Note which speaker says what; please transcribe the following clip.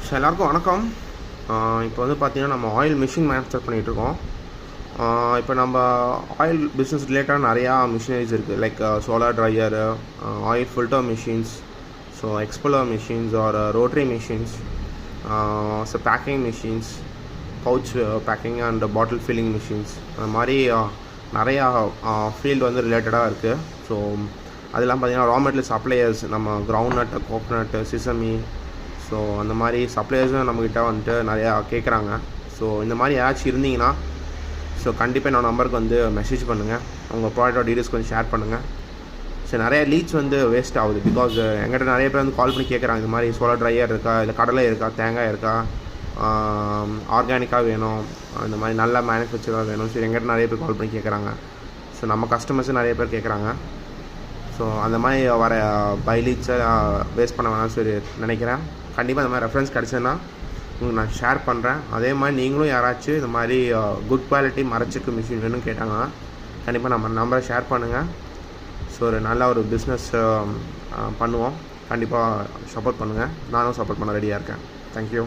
Speaker 1: So எல்லாருக்கும் வணக்கம். இப்போ வந்து பார்த்திங்கன்னா நம்ம ஆயில் மிஷின் மேனுஃபேக்சர் பண்ணிகிட்ருக்கோம். இப்போ நம்ம ஆயில் பிஸ்னஸ் ரிலேட்டடாக நிறையா மிஷினரிஸ் இருக்குது. Like solar dryer, oil filter machines, so expeller machines or rotary machines, so packing machines, pouch packing and bottle filling machines, அந்த மாதிரி நிறையா ஃபீல்டு வந்து ரிலேட்டடாக இருக்குது. ஸோ அதெல்லாம் பார்த்திங்கன்னா ரா மெட்டீரியல் சப்ளையர்ஸ், நம்ம கிரவுண்ட் நட்டு, கோகனட்டு, சிசமி, ஸோ அந்த மாதிரி சப்ளையர்ஸும் நம்மக்கிட்ட வந்துட்டு நிறையா கேட்குறாங்க. ஸோ இந்த மாதிரி ஏதாச்சும் இருந்தீங்கன்னா ஸோ கண்டிப்பாக என்னோடய நம்பருக்கு வந்து மெசேஜ் பண்ணுங்கள். உங்கள் ப்ராடக்டோட டீட்டெயில்ஸ் கொஞ்சம் ஷேர் பண்ணுங்கள். ஸோ நிறைய லீட்ஸ் வந்து வேஸ்ட் ஆகுது. பிகாஸ் எங்கிட்ட நிறைய பேர் வந்து கால் பண்ணி கேட்குறாங்க, இந்த மாதிரி சோலார் ட்ரையர் இருக்கா, இல்லை கடலை இருக்கா, தேங்காய் இருக்கா, ஆர்கானிக்காக வேணும், இந்த மாதிரி நல்ல மேனுஃபேக்சராக வேணும். ஸோ எங்கிட்ட நிறைய பேர் கால் பண்ணி கேட்குறாங்க. ஸோ நம்ம கஸ்டமர்ஸும் நிறைய பேர் கேட்குறாங்க. ஸோ அந்த மாதிரி வர பை லீட்ஸை வேஸ்ட் பண்ண வேணாம்னு சொல்லி நினைக்கிறேன். கண்டிப்பாக இந்த மாதிரி ரெஃபரன்ஸ் கிடச்சுன்னா உங்களுக்கு நான் ஷேர் பண்ணுறேன். அதே மாதிரி நீங்களும் யாராச்சும் இந்த மாதிரி குட் குவாலிட்டி மரச்செக்கு மிஷின் வேணும்னு கேட்டாங்கன்னா கண்டிப்பாக நம்ம நம்பரை ஷேர் பண்ணுங்கள். ஸோ ஒரு நல்ல ஒரு பிஸ்னஸ் பண்ணுவோம். கண்டிப்பாக சப்போர்ட் பண்ணுங்கள். நானும் சப்போர்ட் பண்ண ரெடியாக இருக்கேன். தேங்க்யூ.